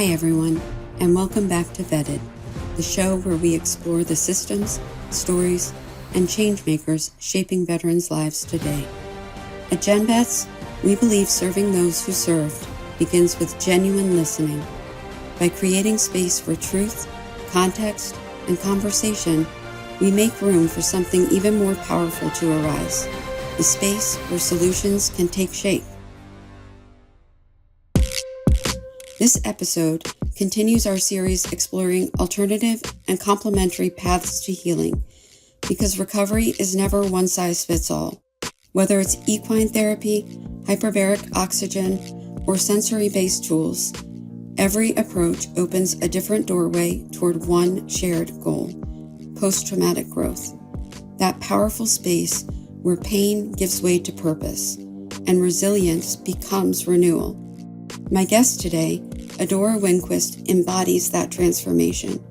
Hi everyone, and welcome back to Vetted, the show where we explore the systems, stories, and changemakers shaping veterans' lives today. At GenVets, we believe serving those who served begins with genuine listening. By creating space for truth, context, and conversation, we make room for something even more powerful to arise, the space where solutions can take shape. This episode continues our series exploring alternative and complementary paths to healing, because recovery is never one size fits all. Whether it's equine therapy, hyperbaric oxygen, or sensory-based tools, every approach opens a different doorway toward one shared goal: post-traumatic growth. That powerful space where pain gives way to purpose and resilience becomes renewal. My guest today, Adora Winquist, embodies that transformation.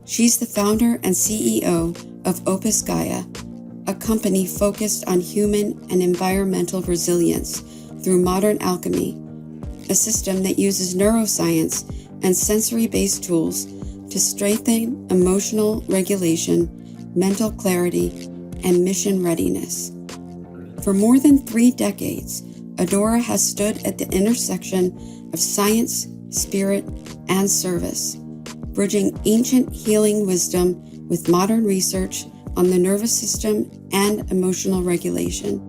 She's the founder and CEO of Opus Gaia, a company focused on human and environmental resilience through modern alchemy, a system that uses neuroscience and sensory-based tools to strengthen emotional regulation, mental clarity, and mission readiness. For more than 3 decades, Adora has stood at the intersection of science, spirit, and service, bridging ancient healing wisdom with modern research on the nervous system and emotional regulation.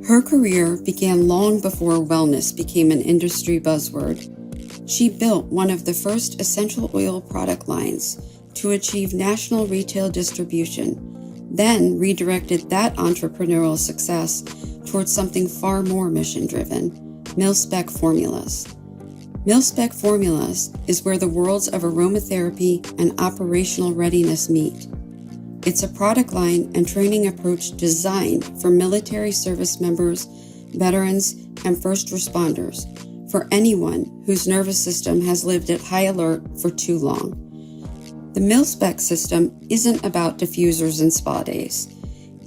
Her career began long before wellness became an industry buzzword. She built one of the first essential oil product lines to achieve national retail distribution, then redirected that entrepreneurial success towards something far more mission-driven: Mil-Spec Formulas. Mil-Spec Formulas is where the worlds of aromatherapy and operational readiness meet. It's a product line and training approach designed for military service members, veterans, and first responders, for anyone whose nervous system has lived at high alert for too long. The Mil-Spec system isn't about diffusers and spa days.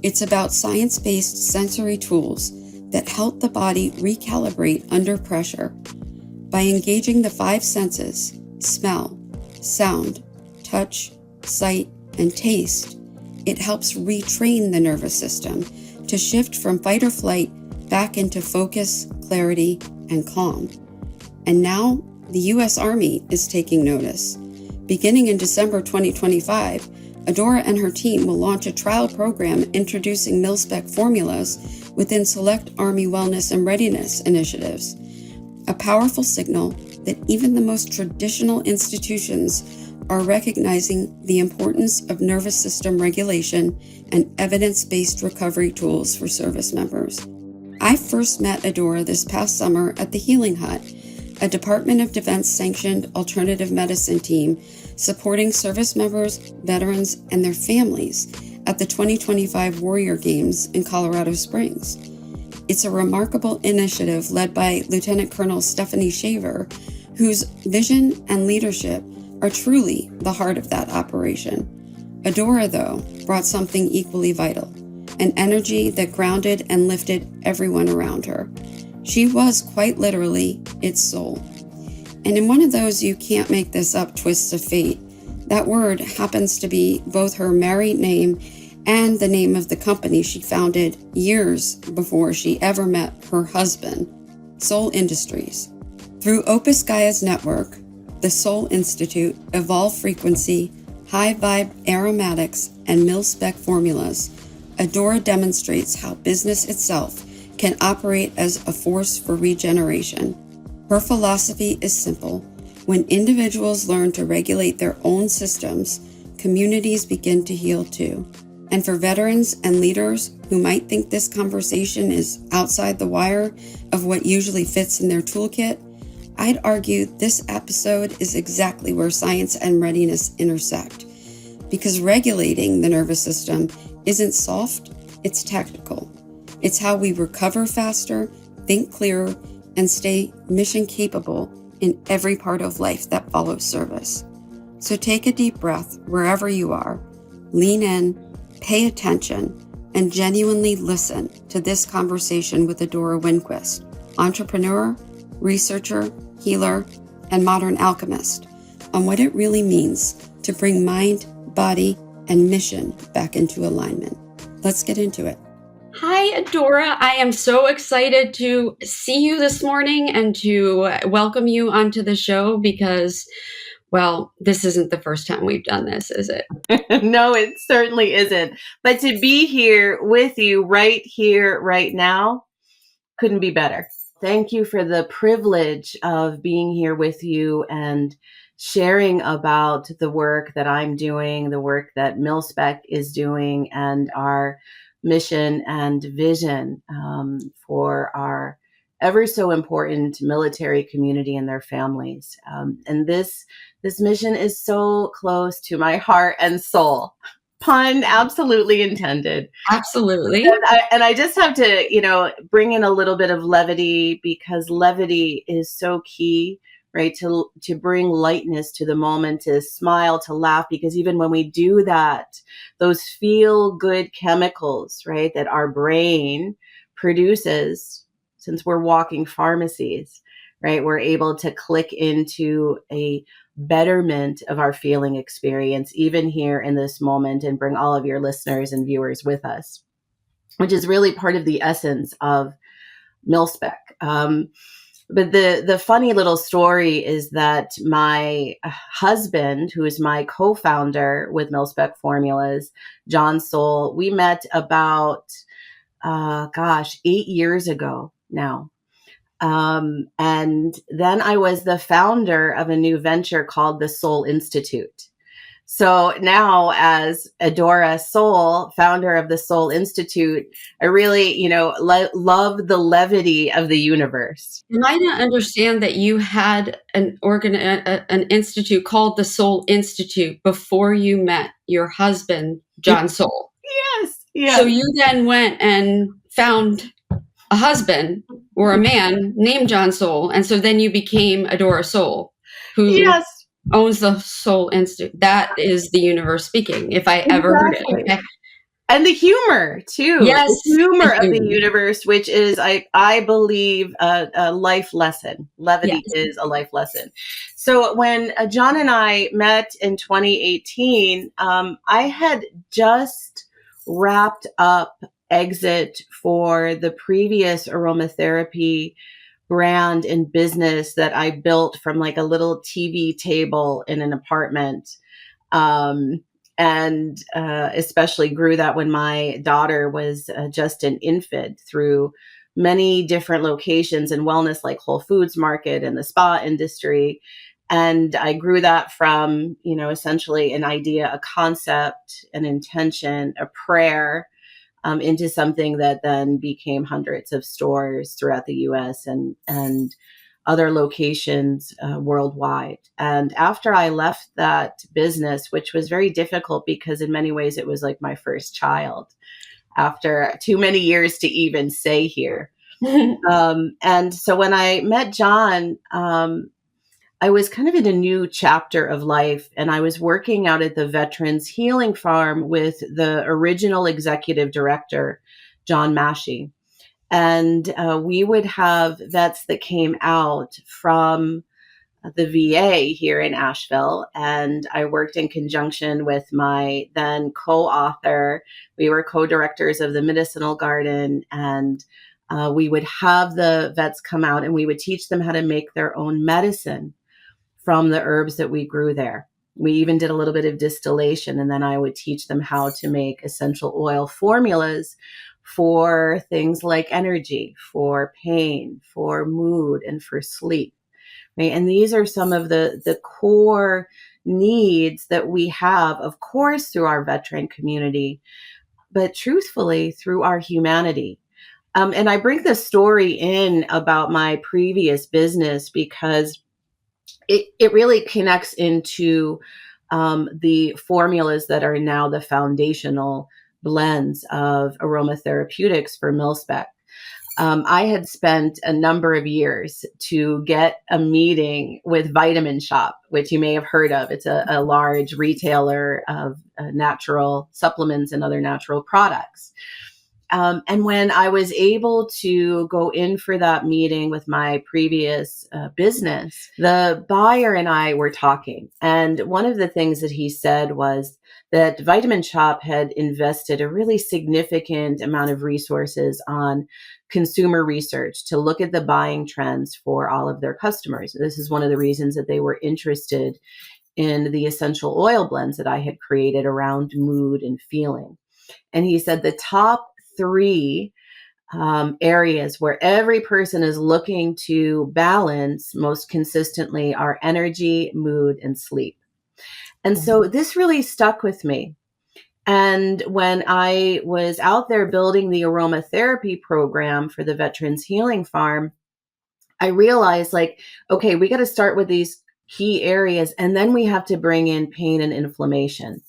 It's about science-based sensory tools that help the body recalibrate under pressure. By engaging the 5 senses, smell, sound, touch, sight, and taste, it helps retrain the nervous system to shift from fight or flight back into focus, clarity, and calm. And now, the U.S. Army is taking notice. Beginning in December 2025, Adora and her team will launch a trial program introducing Mil-Spec Formulas within select Army wellness and readiness initiatives. A powerful signal that even the most traditional institutions are recognizing the importance of nervous system regulation and evidence-based recovery tools for service members. I first met Adora this past summer at the Healing Hut, a Department of Defense-sanctioned alternative medicine team supporting service members, veterans, and their families at the 2025 Warrior Games in Colorado Springs. It's a remarkable initiative led by Lieutenant Colonel Stephanie Shaver, whose vision and leadership are truly the heart of that operation. Adora, though, brought something equally vital: an energy that grounded and lifted everyone around her. She was quite literally its soul. And in one of those you can't make this up twists of fate, that word happens to be both her married name and the name of the company she founded years before she ever met her husband, Soul Industries. Through Opus Gaia's network, the Soul Institute, Evolve Frequency, High Vibe Aromatics, and Mil-Spec Formulas, Adora demonstrates how business itself can operate as a force for regeneration. Her philosophy is simple: when individuals learn to regulate their own systems, communities begin to heal too. And for veterans and leaders who might think this conversation is outside the wire of what usually fits in their toolkit, I'd argue this episode is exactly where science and readiness intersect. Because regulating the nervous system isn't soft, it's tactical. It's how we recover faster, think clearer, and stay mission capable in every part of life that follows service. So take a deep breath wherever you are, lean in, pay attention, and genuinely listen to this conversation with Adora Winquist, entrepreneur, researcher, healer, and modern alchemist on what it really means to bring mind, body, and mission back into alignment. Let's get into it. Hi, Adora. I am so excited to see you this morning and to welcome you onto the show because, well, this isn't the first time we've done this, is it? No, it certainly isn't. But to be here with you right here, right now, couldn't be better. Thank you for the privilege of being here with you and sharing about the work that I'm doing, the work that Mil-Spec is doing, and our mission and vision for our ever so important military community and their families. And this mission is so close to my heart and soul. Pun absolutely intended. Absolutely. And I just have to, bring in a little bit of levity because levity is so key, right? To bring lightness to the moment, to smile, to laugh, because even when we do that, those feel good chemicals, right, that our brain produces, since we're walking pharmacies, right, we're able to click into a betterment of our feeling experience, even here in this moment, and bring all of your listeners and viewers with us, which is really part of the essence of Mil-Spec. But the funny little story is that my husband, who is my co-founder with Mil-Spec Formulas, John Soul, we met about, 8 years ago now. And then I was the founder of a new venture called the Soul Institute. So now as Adora Soul, founder of the Soul Institute, I really, love the levity of the universe. Am I to understand that you had an institute called the Soul Institute before you met your husband, John Soul? Yes. So you then went and found a husband or a man named John Soul, and so then you became Adora Soul, who owns the Soul Institute. That is the universe speaking, if I ever heard it. Okay. And the humor too. Yes, the humor of the universe, which is, I believe, a life lesson. Levity is a life lesson. So when John and I met in 2018, I had just wrapped up exit for the previous aromatherapy brand and business that I built from like a little TV table in an apartment. And especially grew that when my daughter was just an infant, through many different locations and wellness like Whole Foods Market and the spa industry. And I grew that from, essentially an idea, a concept, an intention, a prayer, into something that then became hundreds of stores throughout the US and other locations worldwide. And after I left that business, which was very difficult because in many ways it was like my first child, after too many years to even say here. And so when I met John, I was kind of in a new chapter of life, and I was working out at the Veterans Healing Farm with the original executive director, John Massey. And we would have vets that came out from the VA here in Asheville. And I worked in conjunction with my then co-author. We were co-directors of the Medicinal Garden. And we would have the vets come out and we would teach them how to make their own medicine from the herbs that we grew there. We even did a little bit of distillation. And then I would teach them how to make essential oil formulas for things like energy, for pain, for mood, and for sleep. Right? And these are some of the core needs that we have, of course, through our veteran community, but truthfully, through our humanity. And I bring this story in about my previous business because it really connects into the formulas that are now the foundational blends of aromatherapeutics for Mil-Spec. I had spent a number of years to get a meeting with Vitamin Shop, which you may have heard of. It's a large retailer of natural supplements and other natural products. And when I was able to go in for that meeting with my previous business, the buyer and I were talking. And one of the things that he said was that Vitamin Shoppe had invested a really significant amount of resources on consumer research to look at the buying trends for all of their customers. This is one of the reasons that they were interested in the essential oil blends that I had created around mood and feeling. And he said the top three areas where every person is looking to balance most consistently are energy, mood, and sleep. And so this really stuck with me. And when I was out there building the aromatherapy program for the Veterans Healing Farm, I realized like, okay, we got to start with these key areas, and then we have to bring in pain and inflammation.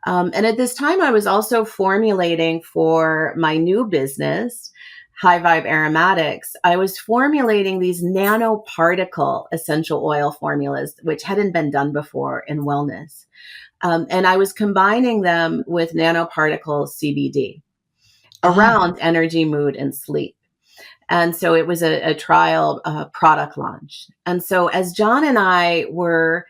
And at this time, I was also formulating for my new business, High Vibe Aromatics. I was formulating these nanoparticle essential oil formulas, which hadn't been done before in wellness. And I was combining them with nanoparticle CBD around energy, mood, and sleep. And so it was a trial product launch. And so as John and I were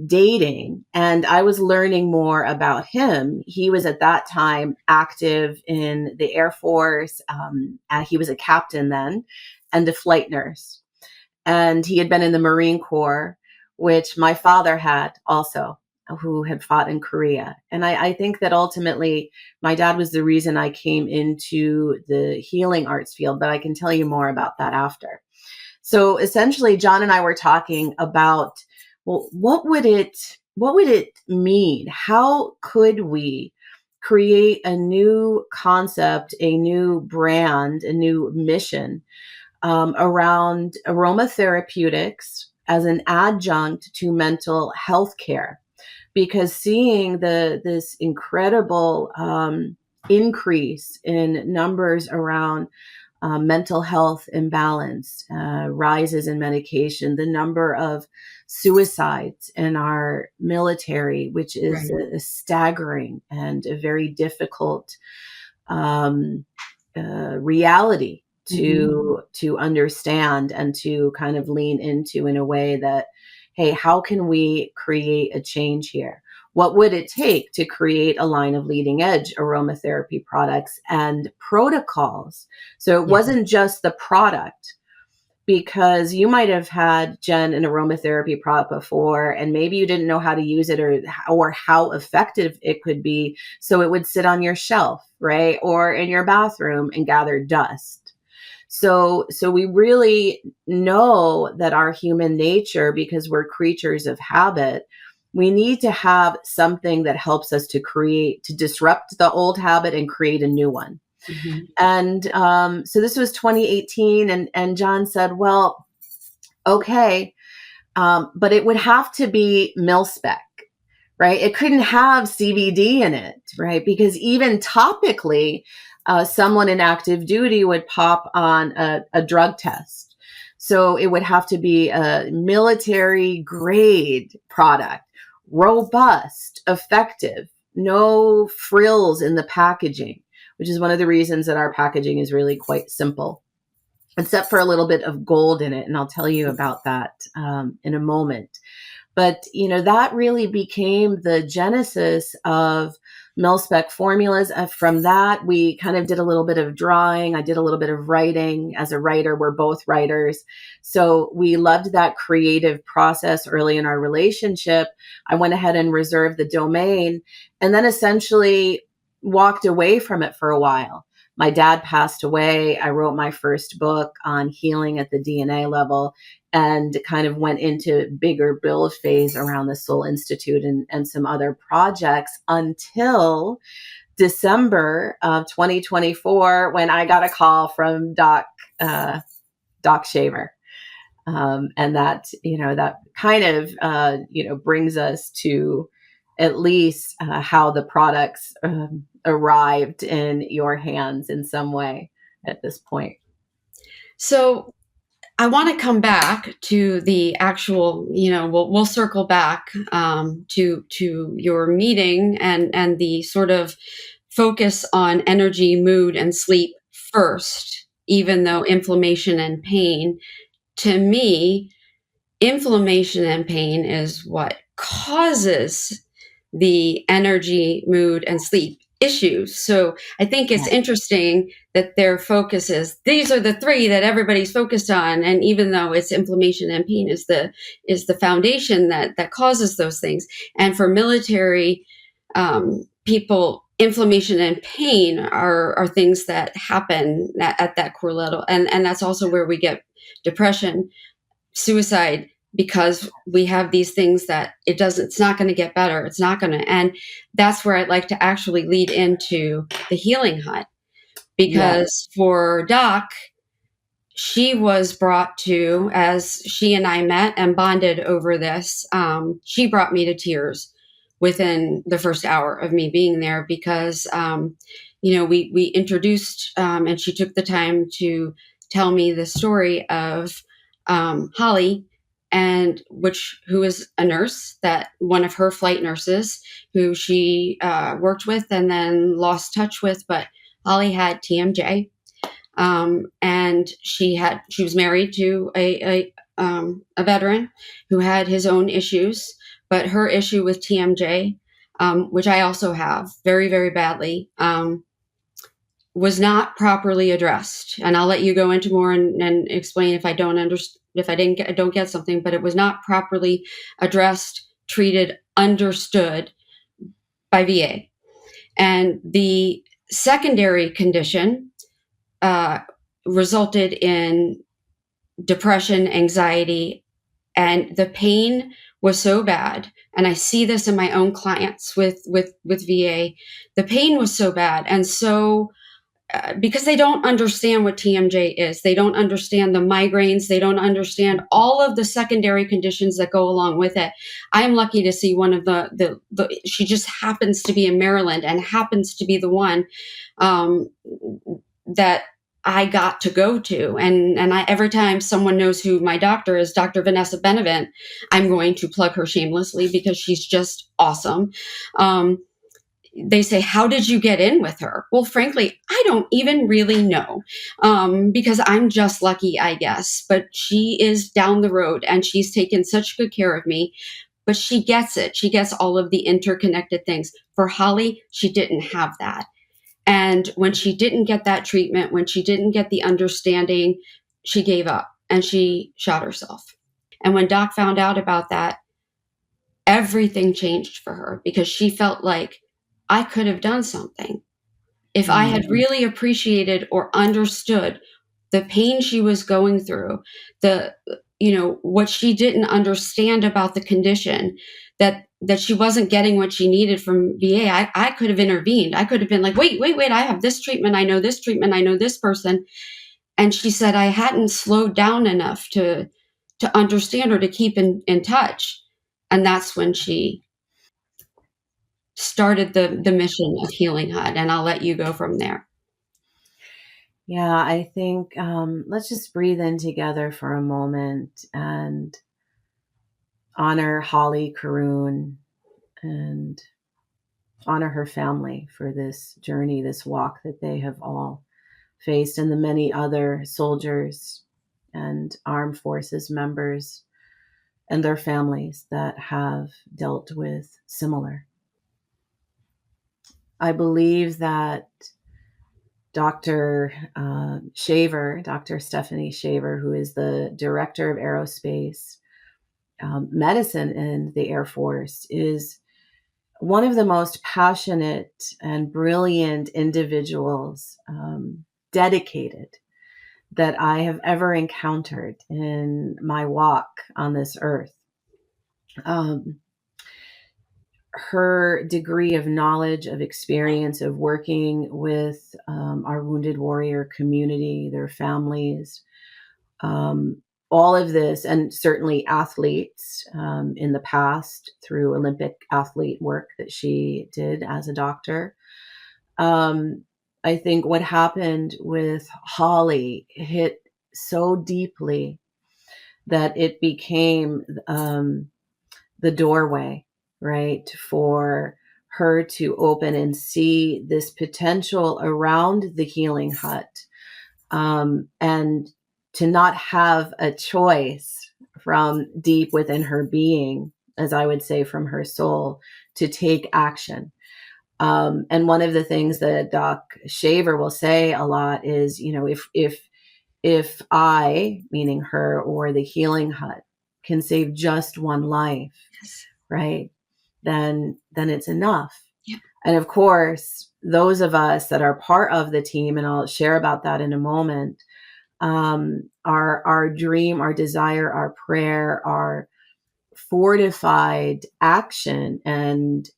dating, and I was learning more about him. He was at that time active in the Air Force. And he was a captain then and a flight nurse. And he had been in the Marine Corps, which my father had also, who had fought in Korea. And I think that ultimately my dad was the reason I came into the healing arts field, but I can tell you more about that after. So essentially, John and I were talking about, well, what would it mean? How could we create a new concept, a new brand, a new mission around aromatherapeutics as an adjunct to mental health care? Because seeing this incredible increase in numbers around mental health imbalance, rises in medication, the number of suicides in our military, which is a staggering and a very difficult reality to understand and to kind of lean into in a way that, hey, how can we create a change here? What would it take to create a line of leading edge aromatherapy products and protocols? So it wasn't just the product, because you might have had, Jen, an aromatherapy product before, and maybe you didn't know how to use it or how effective it could be. So it would sit on your shelf, right? Or in your bathroom and gather dust. So we really know that our human nature, because we're creatures of habit, we need to have something that helps us to disrupt the old habit and create a new one. And so this was 2018, and John said, well, okay, but it would have to be Mil-Spec, right? It couldn't have CBD in it, right? Because even topically, someone in active duty would pop on a drug test. So it would have to be a military grade product, robust, effective, no frills in the packaging, which is one of the reasons that our packaging is really quite simple, except for a little bit of gold in it. And I'll tell you about that in a moment. But, that really became the genesis of Mil-Spec Formulas. From that, we kind of did a little bit of drawing. I did a little bit of writing. As a writer, we're both writers. So we loved that creative process early in our relationship. I went ahead and reserved the domain, and then essentially walked away from it for a while. My dad passed away. I wrote my first book on healing at the DNA level, and kind of went into bigger build phase around the Soul Institute and some other projects until December of 2024, when I got a call from Doc Shaver. And that kind of, brings us to at least how the products arrived in your hands in some way at this point. So I want to come back to the actual, we'll circle back to your meeting and the sort of focus on energy, mood, and sleep first, even though inflammation and pain, to me, inflammation and pain is what causes the energy, mood, and sleep issues. So I think it's interesting that their focus is these are the three that everybody's focused on. And even though it's inflammation and pain is the foundation that causes those things. And for military people, inflammation and pain are things that happen at that core level. And that's also where we get depression, suicide, because we have these things that it's not going to get better. It's not going to. And that's where I'd like to actually lead into the healing hut, because for Doc, she was brought to, as she and I met and bonded over this, she brought me to tears within the first hour of me being there, because, we introduced, and she took the time to tell me the story of Holly, who is a nurse, that one of her flight nurses who she worked with and then lost touch with. But Holly had TMJ, and she was married to a veteran who had his own issues, but her issue with TMJ, which I also have very, very badly, was not properly addressed. And I'll let you go into more and explain if I don't understand, if I don't get something, but it was not properly addressed, treated, understood by VA. And the secondary condition resulted in depression, anxiety, and the pain was so bad. And I see this in my own clients with VA. The pain was so bad, and so because they don't understand what TMJ is, they don't understand the migraines, they don't understand all of the secondary conditions that go along with it. I am lucky to see one of the she just happens to be in Maryland and happens to be the one that I got to go to. And every time someone knows who my doctor is, Dr. Vanessa Benevent, I'm going to plug her shamelessly because she's just awesome. They say, how did you get in with her? Well, frankly, I don't even really know, because I'm just lucky, I guess. But she is down the road and she's taken such good care of me. But she gets it. She gets all of the interconnected things. For Holly, she didn't have that. And when she didn't get that treatment, when she didn't get the understanding, she gave up and she shot herself. And when Doc found out about that, everything changed for her, because she felt like, I could have done something. If I had really appreciated or understood the pain she was going through, what she didn't understand about the condition, that she wasn't getting what she needed from VA, I could have intervened. I could have been like, wait, I have this treatment. I know this treatment. I know this person. And she said, I hadn't slowed down enough to understand or to keep in touch. And that's when she started the mission of Healing Hut, and I'll let you go from there. Yeah, I think let's just breathe in together for a moment and honor Holly Caroon and honor her family for this journey, this walk that they have all faced, and the many other soldiers and armed forces members and their families that have dealt with similar. I believe that Dr. Shaver, Dr. Stephanie Shaver, who is the director of aerospace medicine in the Air Force, is one of the most passionate and brilliant individuals, dedicated, that I have ever encountered in my walk on this earth. Her degree of knowledge, of experience, of working with our wounded warrior community, their families, all of this, and certainly athletes in the past through Olympic athlete work that she did as a doctor. I think what happened with Holly hit so deeply that it became the doorway, right, for her to open and see this potential around the healing hut, and to not have a choice from deep within her being, as I would say, from her soul, to take action. And one of the things that Doc Shaver will say a lot is, if I, meaning her, or the healing hut, can save just one life, Yes. right, then it's enough. Yeah. And of course, those of us that are part of the team, and I'll share about that in a moment, our dream, our desire, our prayer, our fortified action and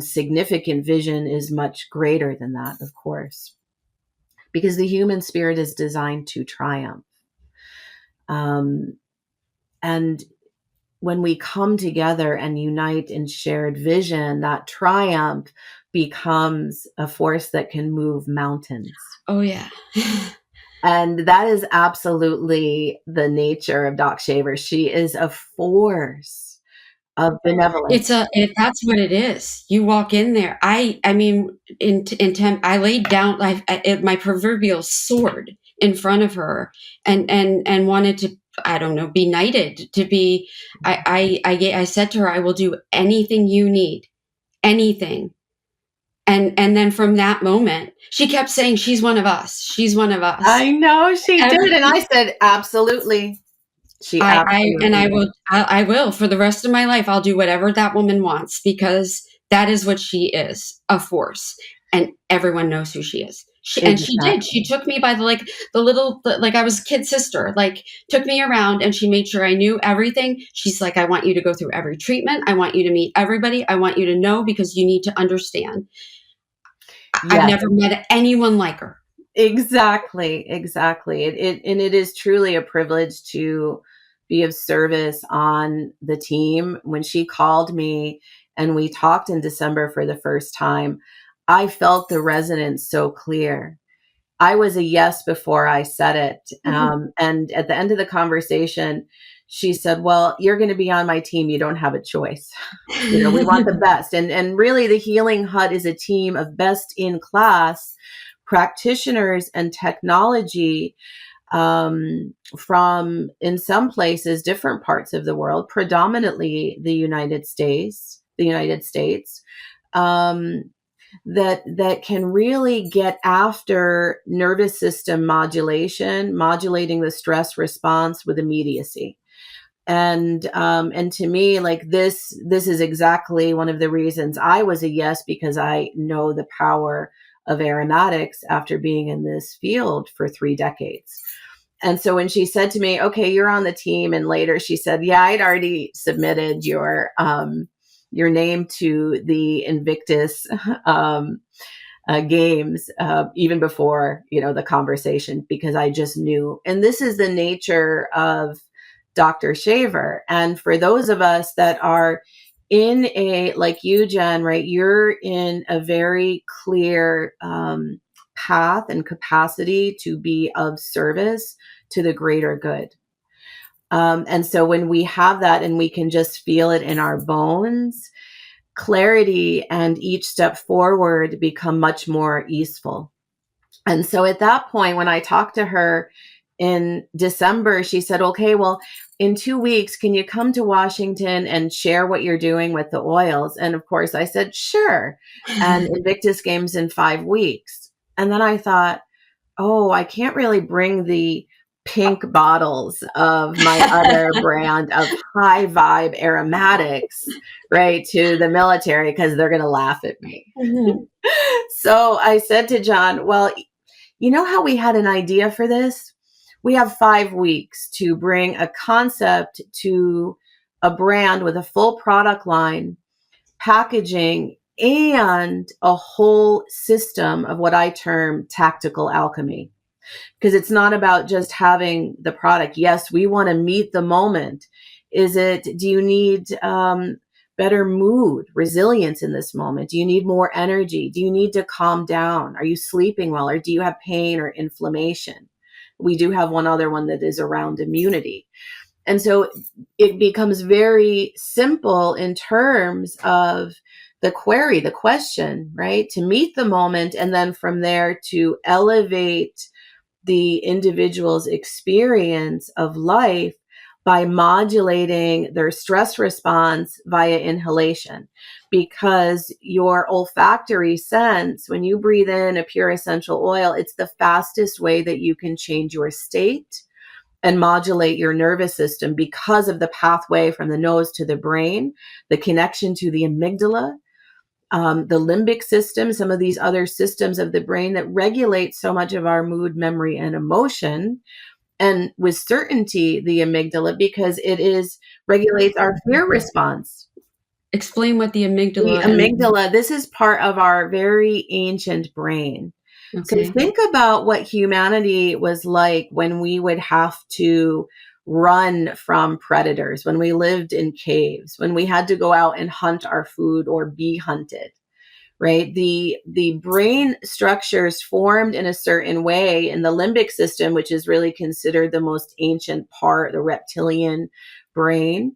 significant vision is much greater than that, of course, because the human spirit is designed to triumph. And when we come together and unite in shared vision, that triumph becomes a force that can move mountains. Oh, yeah. And that is absolutely the nature of Doc Shaver. She is a force of benevolence. That's what it is. You walk in there. I mean, I laid down my proverbial sword in front of her, and wanted to, I don't know, be knighted, to be. I said to her, I will do anything you need, anything. And then from that moment, she kept saying, she's one of us. She's one of us. I know she did. And I said, absolutely. I will for the rest of my life. I'll do whatever that woman wants, because that is what she is, a force, and everyone knows who she is. And she did. She took me by I was a kid sister, took me around, and she made sure I knew everything. She's like, I want you to go through every treatment. I want you to meet everybody. I want you to know, because you need to understand. Yes. I've never met anyone like her. Exactly. It is truly a privilege to be of service on the team. When she called me and we talked in December for the first time, I felt the resonance so clear. I was a yes before I said it. And at the end of the conversation, she said, well, you're going to be on my team. You don't have a choice. We want the best. And really, the Healing Hut is a team of best in class practitioners and technology, from, in some places, different parts of the world, predominantly the United States, that can really get after nervous system modulating the stress response with immediacy. And to me, this is exactly one of the reasons I was a yes, because I know the power of aromatics after being in this field for 3 decades. And so when she said to me, okay, you're on the team, and later she said, yeah, I'd already submitted your name to the Invictus games, even before, the conversation, because I just knew. And this is the nature of Dr. Shaver. And for those of us that are in like you, Jen, right, you're in a very clear path and capacity to be of service to the greater good. And so when we have that and we can just feel it in our bones, clarity and each step forward become much more easeful. And so at that point, when I talked to her in December, she said, okay, well, in 2 weeks, can you come to Washington and share what you're doing with the oils? And of course I said, sure. And Invictus Games in 5 weeks. And then I thought, oh, I can't really bring the pink bottles of my other brand of high vibe aromatics, right, to the military, because they're going to laugh at me. Mm-hmm. So I said to John, well, you know how we had an idea for this? We have 5 weeks to bring a concept to a brand with a full product line, packaging, and a whole system of what I term tactical alchemy. Because it's not about just having the product. Yes, we want to meet the moment. Do you need better mood, resilience in this moment? Do you need more energy? Do you need to calm down? Are you sleeping well? Or do you have pain or inflammation? We do have one other one that is around immunity. And so it becomes very simple in terms of the query, the question, right? To meet the moment, and then from there to elevate the individual's experience of life by modulating their stress response via inhalation. Because your olfactory sense, when you breathe in a pure essential oil, it's the fastest way that you can change your state and modulate your nervous system because of the pathway from the nose to the brain, the connection to the amygdala, the limbic system, some of these other systems of the brain that regulate so much of our mood, memory, and emotion. And with certainty, the amygdala, because regulates our fear response. Explain what the amygdala. The amygdala, this is part of our very ancient brain. Okay. So think about what humanity was like when we would have to run from predators, when we lived in caves, when we had to go out and hunt our food or be hunted, right? The brain structures formed in a certain way in the limbic system, which is really considered the most ancient part, the reptilian brain,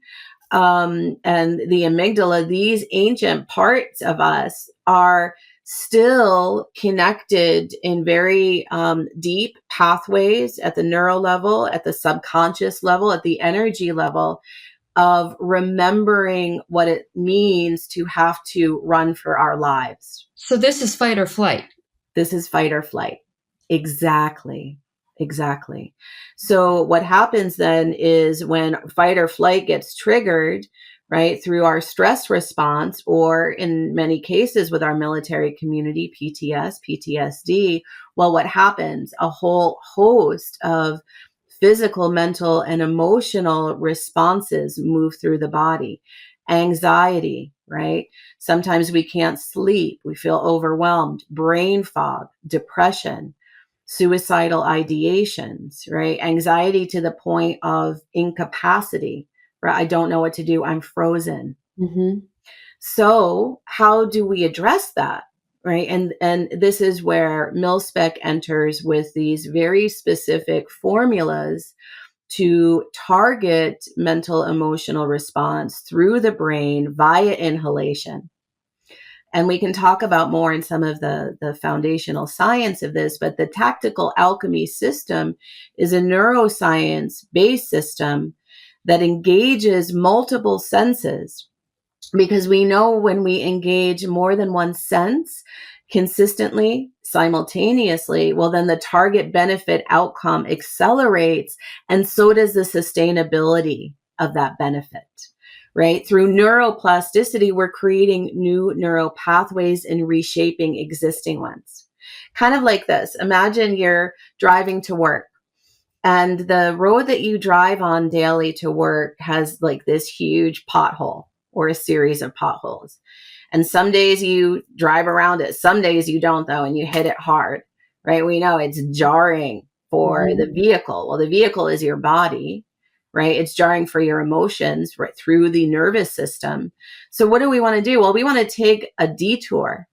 and the amygdala. These ancient parts of us are still connected in very deep pathways at the neural level, at the subconscious level, at the energy level, of remembering what it means to have to run for our lives. So this is fight or flight. This is fight or flight. Exactly. So what happens then is when fight or flight gets triggered, right, through our stress response, or in many cases with our military community, PTSD, well, what happens? A whole host of physical, mental, and emotional responses move through the body. Anxiety, right? Sometimes we can't sleep. We feel overwhelmed. Brain fog, depression, suicidal ideations, right? Anxiety to the point of incapacity, right? I don't know what to do. I'm frozen. Mm-hmm. So how do we address that? Right. And this is where Mil-Spec enters with these very specific formulas to target mental emotional response through the brain via inhalation. And we can talk about more in some of the foundational science of this, but the tactical alchemy system is a neuroscience-based system that engages multiple senses. Because we know when we engage more than one sense consistently, simultaneously, well, then the target benefit outcome accelerates, and so does the sustainability of that benefit, right? Through neuroplasticity, we're creating new neural pathways and reshaping existing ones. Kind of like this. Imagine you're driving to work, and the road that you drive on daily to work has like this huge pothole or a series of potholes. And some days you drive around it. Some days you don't, though, and you hit it hard, right? We know it's jarring for the vehicle. Well, the vehicle is your body, right? It's jarring for your emotions right through the nervous system. So what do we want to do? Well, we want to take a detour.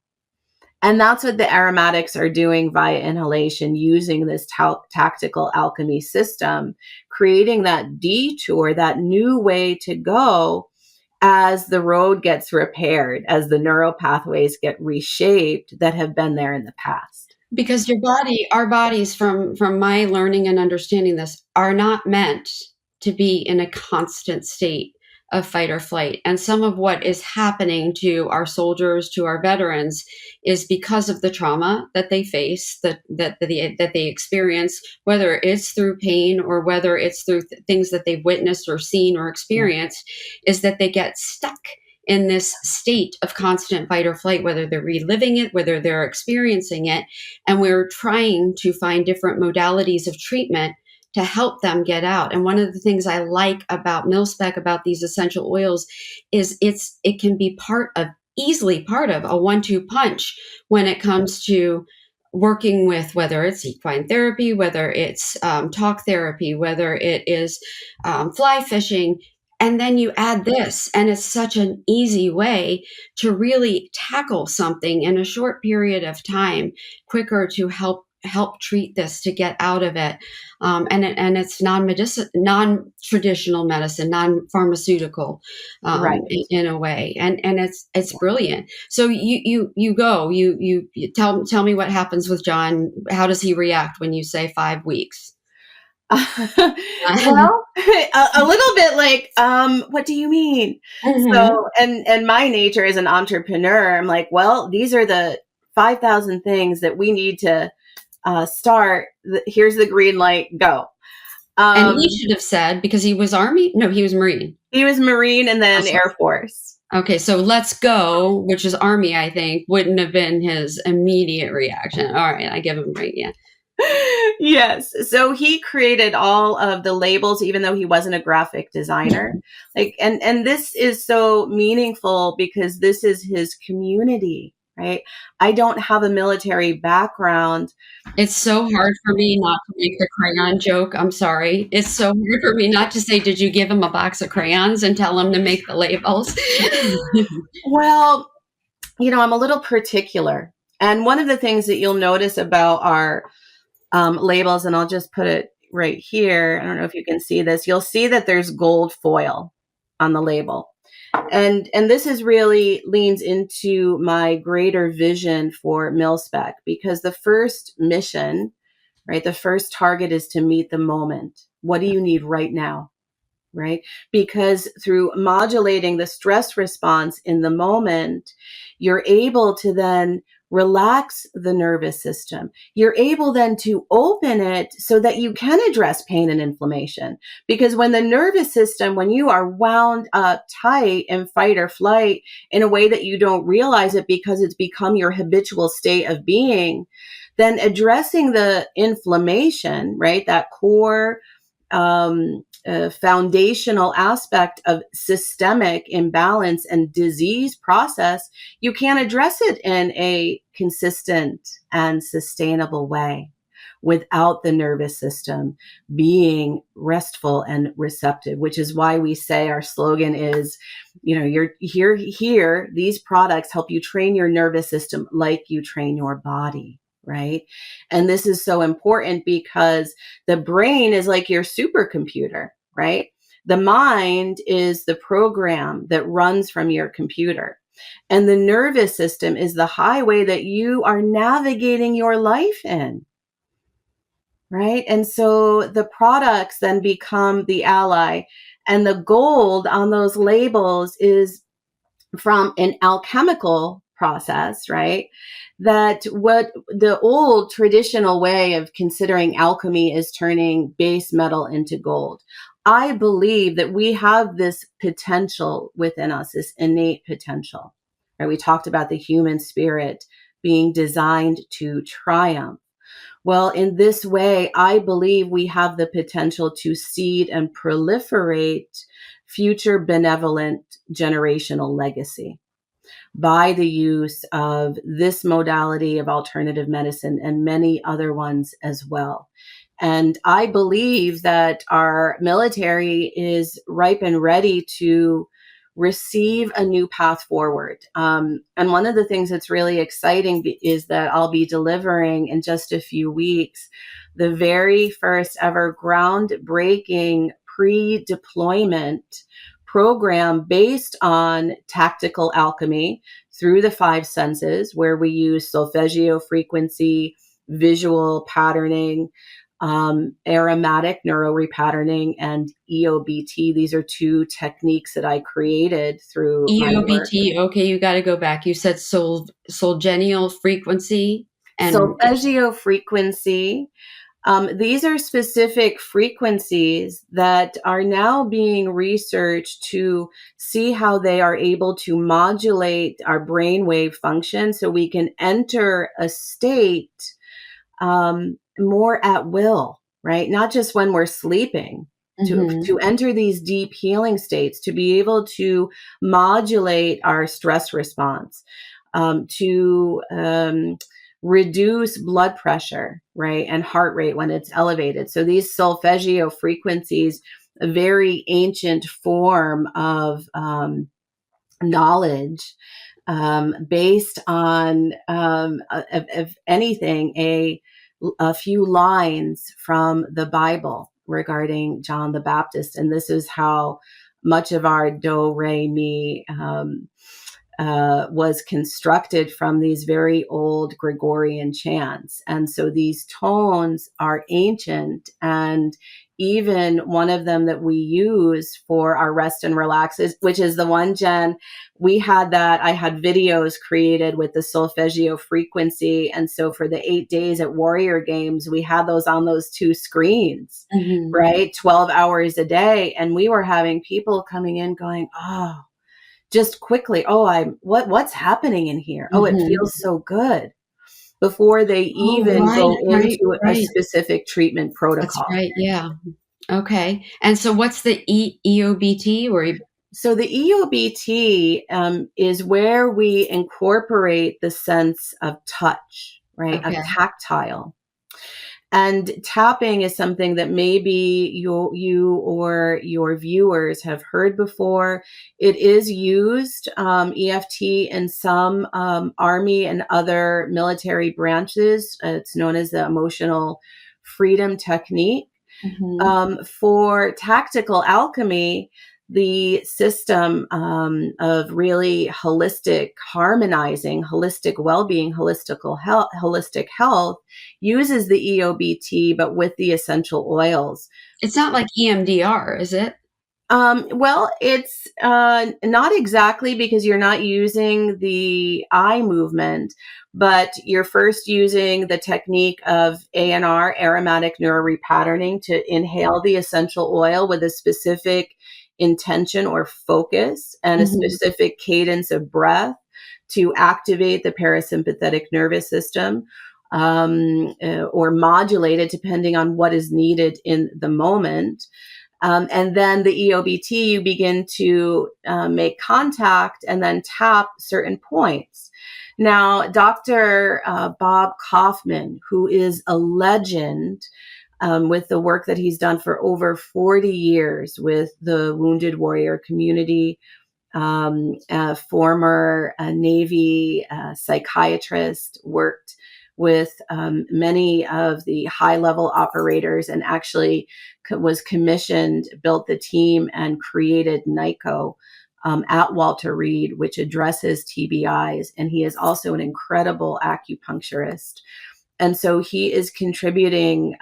And that's what the aromatics are doing via inhalation, using this tactical alchemy system, creating that detour, that new way to go as the road gets repaired, as the neural pathways get reshaped that have been there in the past. Because our bodies, from my learning and understanding this, are not meant to be in a constant state of fight or flight. And some of what is happening to our soldiers, to our veterans, is because of the trauma that they face, that they experience, whether it's through pain or whether it's through things that they've witnessed or seen or experienced, is that they get stuck in this state of constant fight or flight, whether they're reliving it, whether they're experiencing it. And we're trying to find different modalities of treatment to help them get out. And one of the things I like about Mil-Spec, about these essential oils, is it can be easily part of a 1-2 punch when it comes to working with, whether it's equine therapy, whether it's talk therapy, whether it is fly fishing. And then you add this, and it's such an easy way to really tackle something in a short period of time, quicker, to help help treat this, to get out of it. And it's non-traditional medicine, non-pharmaceutical, Right. in a way. And it's brilliant. So you tell me what happens with John. How does he react when you say 5 weeks? Well, a little bit like, what do you mean? Mhm. So, and my nature as an entrepreneur, I'm like, well, these are the 5,000 things that we need to start. Here's the green light, go. And Um, he should have said, because he was Army? No, he was Marine. he was Marine and Oh, then sorry. Air Force. Okay, so let's go, which is Army, I think, wouldn't have been his immediate reaction. All right, I give him right, yeah. Yes. So he created all of the labels, even though he wasn't a graphic designer. Like, and this is so meaningful because this is his community, right? I don't have a military background. It's so hard for me not to make the crayon joke. I'm sorry. It's so hard for me not to say, did you give him a box of crayons and tell him to make the labels? Well, I'm a little particular. And one of the things that you'll notice about our labels, and I'll just put it right here. I don't know if you can see this. You'll see that there's gold foil on the label. And this is really leans into my greater vision for Mil-Spec, because the first mission, right, the first target is to meet the moment. What do you need right now? Right? Because through modulating the stress response in the moment, you're able to then relax the nervous system. You're able then to open it so that you can address pain and inflammation. Because when the nervous system, when you are wound up tight in fight or flight in a way that you don't realize it because it's become your habitual state of being, then addressing the inflammation, right? That core foundational aspect of systemic imbalance and disease process, you can't address it in a consistent and sustainable way without the nervous system being restful and receptive, which is why we say our slogan is, you're here, these products help you train your nervous system like you train your body. Right. And this is so important because the brain is like your supercomputer, right? The mind is the program that runs from your computer. And the nervous system is the highway that you are navigating your life in. Right. And so the products then become the ally. And the gold on those labels is from an alchemical process, right? That what the old traditional way of considering alchemy is turning base metal into gold. I believe that we have this potential within us, this innate potential. Right? We talked about the human spirit being designed to triumph. Well, in this way, I believe we have the potential to seed and proliferate future benevolent generational legacy by the use of this modality of alternative medicine and many other ones as well. And I believe that our military is ripe and ready to receive a new path forward. And one of the things that's really exciting is that I'll be delivering in just a few weeks the very first ever groundbreaking pre-deployment program based on tactical alchemy through the five senses, where we use solfeggio frequency, visual patterning, aromatic neurorepatterning, and EOBT. These are two techniques that I created through my work. EOBT, okay, you got to go back. You said solgenial frequency and Solfeggio frequency. These are specific frequencies that are now being researched to see how they are able to modulate our brainwave function so we can enter a state more at will, right? Not just when we're sleeping. To enter these deep healing states, to be able to modulate our stress response, to reduce blood pressure, right, and heart rate when it's elevated. So these solfeggio frequencies, a very ancient form of knowledge, based on, if anything, a a few lines from the Bible regarding John the Baptist. And this is how much of our do, re, mi was constructed from these very old Gregorian chants. And so these tones are ancient, and even one of them that we use for our rest and relax is, which is the one, Jen, we had that, I had videos created with the solfeggio frequency. And so for the 8 days at Warrior Games, we had those on those two screens, right? 12 hours a day. And we were having people coming in going, oh, just quickly, what's happening in here? Oh, it feels so good, before they even go into a specific treatment protocol. That's right. Yeah. Okay. And so what's the EOBT? So the EOBT is where we incorporate the sense of touch, right? Of tactile. And tapping is something that maybe you or your viewers have heard before. It is used, EFT, in some Army and other military branches. It's known as the emotional freedom technique. For tactical alchemy, the system of really holistic, harmonizing, holistic well-being, holistic health uses the EOBT, but with the essential oils. It's not like EMDR, is it? Well, it's not exactly, because you're not using the eye movement, but you're first using the technique of ANR, aromatic neurorepatterning, to inhale the essential oil with a specific intention or focus and a specific cadence of breath to activate the parasympathetic nervous system, or modulate it depending on what is needed in the moment. And then the EOBT, you begin to make contact and then tap certain points. Now, Dr. Bob Kaufman, who is a legend with the work that he's done for over 40 years with the wounded warrior community, a former Navy psychiatrist, worked with many of the high-level operators, and actually was commissioned, built the team, and created NICO at Walter Reed, which addresses TBIs. And he is also an incredible acupuncturist. And so he is contributing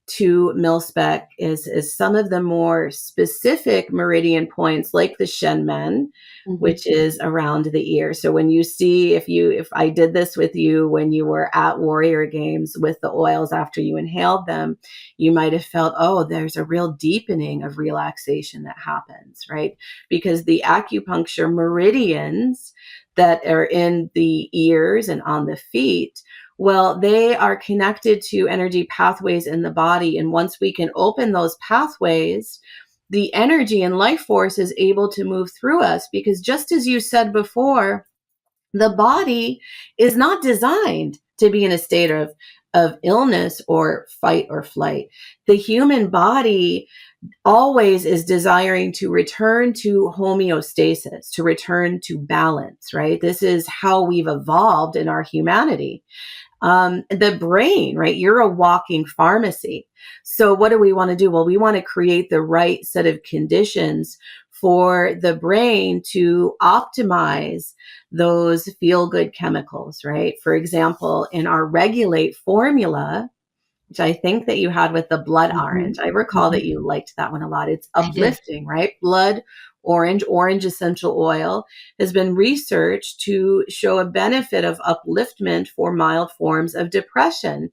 to Mil-Spec is some of the more specific meridian points, like the Shenmen, which is around the ear. So when you see, if I did this with you when you were at Warrior Games with the oils after you inhaled them, you might have felt, oh, there's a real deepening of relaxation that happens, right? Because the acupuncture meridians that are in the ears and on the feet, well, they are connected to energy pathways in the body. And once we can open those pathways, the energy and life force is able to move through us, because just as you said before, the body is not designed to be in a state of illness or fight or flight. The human body always is desiring to return to homeostasis, to return to balance, right? This is how we've evolved in our humanity. The brain, right? You're a walking pharmacy. So what do we want to do? Well, we want to create the right set of conditions for the brain to optimize those feel-good chemicals, right? For example, in our Regulate formula, which I think that you had with the blood orange, I recall that you liked that one a lot. It's uplifting, right? Blood orange essential oil has been researched to show a benefit of upliftment for mild forms of depression.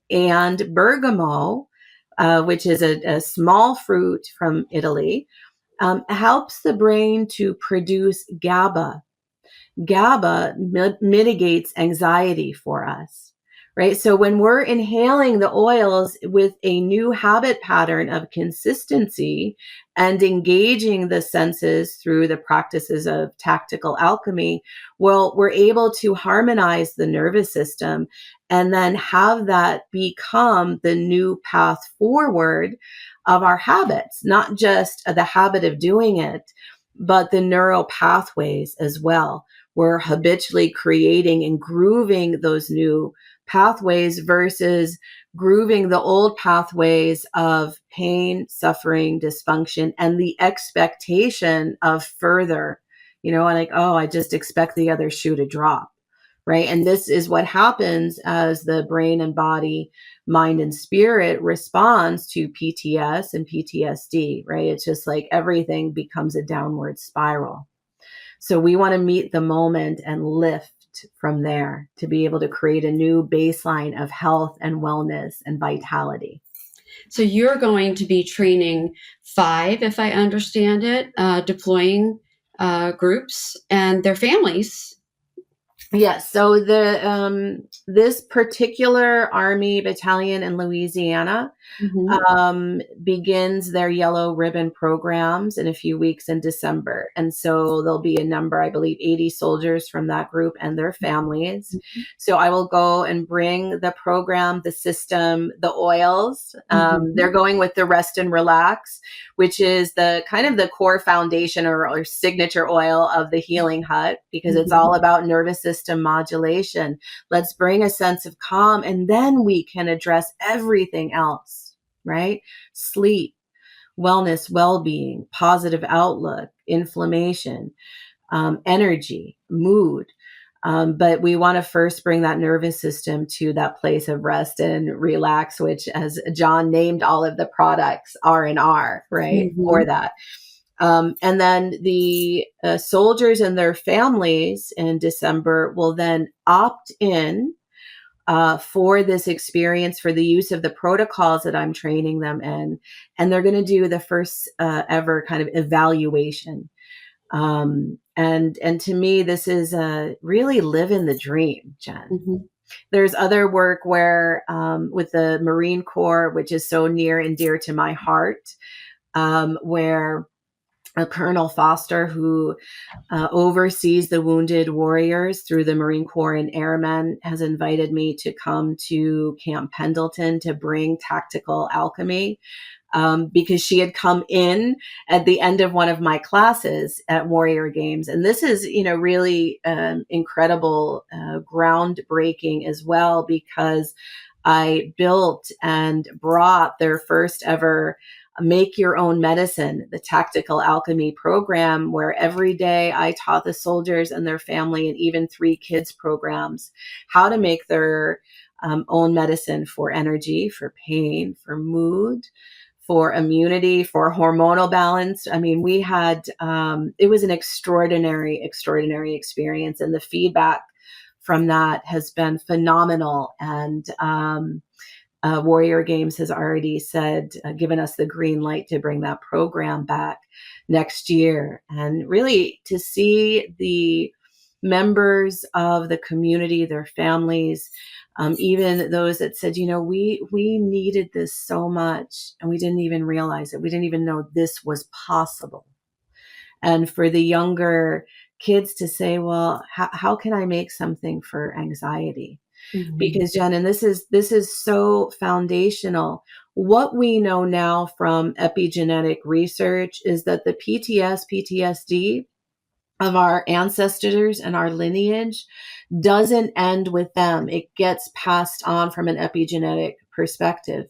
And bergamot, which is a small fruit from Italy, helps the brain to produce GABA. GABA mitigates anxiety for us, right? So when we're inhaling the oils with a new habit pattern of consistency and engaging the senses through the practices of tactical alchemy, well, we're able to harmonize the nervous system and then have that become the new path forward of our habits, not just the habit of doing it, but the neural pathways as well. We're habitually creating and grooving those new pathways versus grooving the old pathways of pain, suffering, dysfunction, and the expectation of further, like, oh, I just expect the other shoe to drop. Right. And this is what happens as the brain and body, mind and spirit responds to PTS and PTSD. Right. It's just like everything becomes a downward spiral. So we want to meet the moment and lift from there to be able to create a new baseline of health and wellness and vitality. So you're going to be training 5, if I understand it, deploying groups and their families. Yes. So this particular Army battalion in Louisiana begins their yellow ribbon programs in a few weeks in December. And so there'll be a number, I believe, 80 soldiers from that group and their families. Mm-hmm. So I will go and bring the program, the system, the oils. They're going with the Rest and Relax, which is the kind of the core foundation or signature oil of the Healing Hut, because it's all about nervous system modulation. Let's bring a sense of calm, and then we can address everything else, right? Sleep, wellness, well-being, positive outlook, inflammation, energy, mood. But we want to first bring that nervous system to that place of rest and relax, which, as John named all of the products, R&R, right? For that. And then the soldiers and their families in December will then opt in for this experience, for the use of the protocols that I'm training them in. And they're going to do the first ever kind of evaluation. And to me, this is really living the dream, Jen. There's other work where with the Marine Corps, which is so near and dear to my heart, where Colonel Foster, who oversees the wounded warriors through the Marine Corps and Airmen, has invited me to come to Camp Pendleton to bring tactical alchemy, because she had come in at the end of one of my classes at Warrior Games. And this is, really incredible, groundbreaking as well, because I built and brought their first ever Make Your Own Medicine, the tactical alchemy program, where every day I taught the soldiers and their family, and even 3 kids programs, how to make their own medicine for energy, for pain, for mood, for immunity, for hormonal balance. I mean, we had, it was an extraordinary experience. And the feedback from that has been phenomenal. And Warrior Games has already said, given us the green light to bring that program back next year. And really to see the members of the community, their families, even those that said, we needed this so much and we didn't even realize it. We didn't even know this was possible. And for the younger kids to say, well, how can I make something for anxiety? Because Jen, and this is so foundational. What we know now from epigenetic research is that the PTSD of our ancestors and our lineage doesn't end with them. It gets passed on from an epigenetic perspective.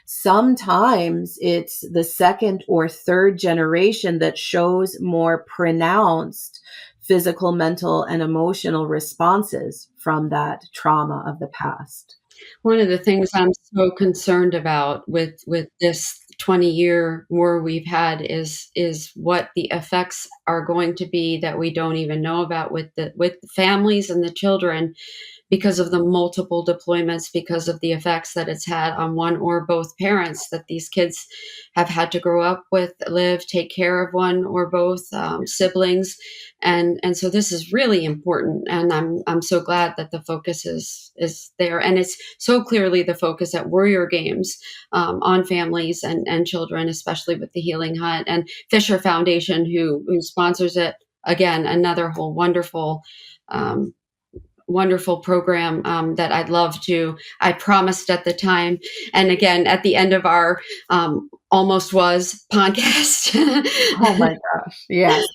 Sometimes it's the second or third generation that shows more pronounced physical, mental, and emotional responses from that trauma of the past. One of the things I'm so concerned about with this 20-year war we've had is what the effects are going to be that we don't even know about with the families and the children, because of the multiple deployments, because of the effects that it's had on one or both parents that these kids have had to grow up with, live, take care of one or both siblings. And so this is really important. And I'm so glad that the focus is there. And it's so clearly the focus at Warrior Games on families and children, especially with the Healing Hut and Fisher Foundation, who sponsors it. Again, another whole wonderful program that I'd love to. I promised at the time, and again at the end of our almost was podcast. Oh my gosh! Yes.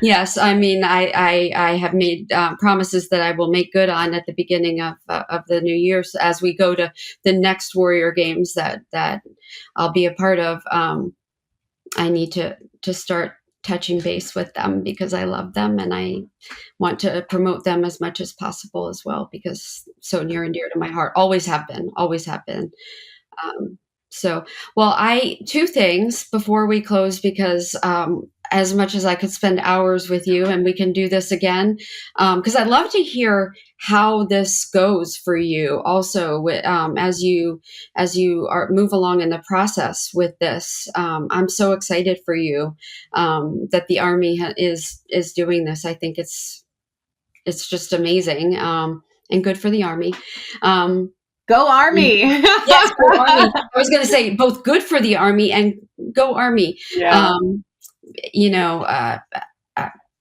Yes, I mean, I have made promises that I will make good on at the beginning of the new year. So as we go to the next Warrior Games that I'll be a part of. I need to start touching base with them because I love them and I want to promote them as much as possible as well because so near and dear to my heart. Always have been. Always have been. Um, so, well, two things before we close because as much as I could spend hours with you, and we can do this again, because I'd love to hear how this goes for you. Also, as you move along in the process with this, I'm so excited for you that the Army is doing this. I think it's just amazing and good for the Army. Go Army. Yes, go Army. I was going to say both good for the Army and go Army. Yeah. You know, I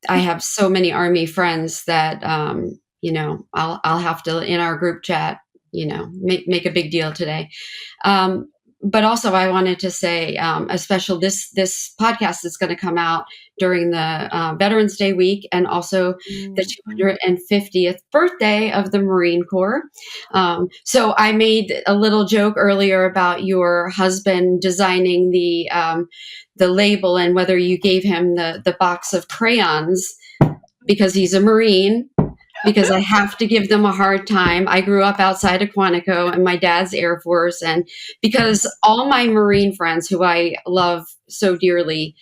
have so many Army friends that, I'll have to, in our group chat, make a big deal today. But also I wanted to say a special, this podcast is going to come out during the Veterans Day week and also the 250th birthday of the Marine Corps. So I made a little joke earlier about your husband designing the label and whether you gave him the box of crayons because he's a Marine, because I have to give them a hard time. I grew up outside of Quantico and my dad's Air Force, and because all my Marine friends who I love so dearly,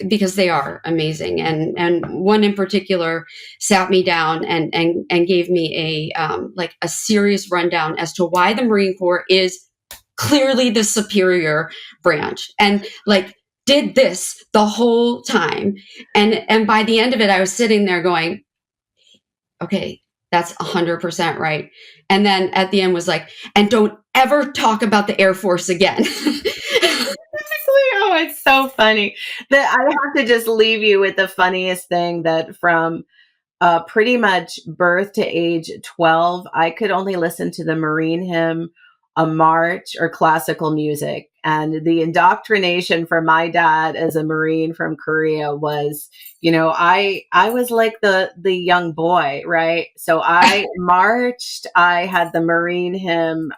because they are amazing, and one in particular sat me down and gave me a serious rundown as to why the Marine Corps is clearly the superior branch, and did this the whole time. And by the end of it, I was sitting there going, okay, that's 100% right. And then at the end was like, and don't ever talk about the Air Force again. Oh, it's so funny that I have to just leave you with the funniest thing that from pretty much birth to age 12, I could only listen to the Marine hymn, a march, or classical music. And the indoctrination for my dad as a Marine from Korea was, I was like the young boy, right? So I marched. I had the Marine hymn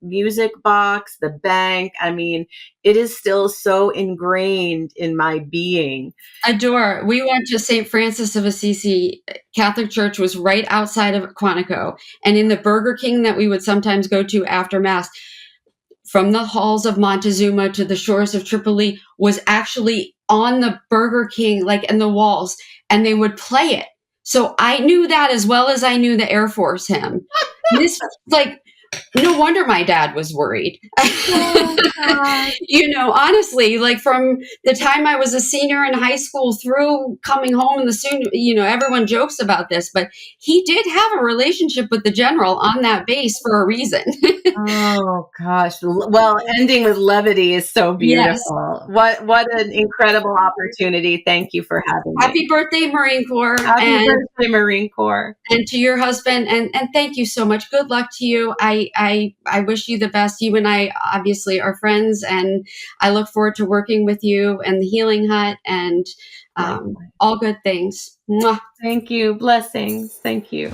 music box, the bank. I mean, it is still so ingrained in my being. Adore. We went to St. Francis of Assisi. Catholic Church was right outside of Quantico. And in the Burger King that we would sometimes go to after Mass, from the halls of Montezuma to the shores of Tripoli, was actually on the Burger King, in the walls, and they would play it. So I knew that as well as I knew the Air Force hymn. This, no wonder my dad was worried. Honestly, from the time I was a senior in high school through coming home, everyone jokes about this, but he did have a relationship with the general on that base for a reason. Oh gosh. Well, ending with levity is so beautiful. Yes. What an incredible opportunity. Thank you for having me. Happy birthday, Marine Corps. Happy birthday, Marine Corps. And to your husband, and thank you so much. Good luck to you. I wish you the best. You and I obviously are friends, and I look forward to working with you and the Healing Hut and all good things. Mwah. Thank you. Blessings. Thank you.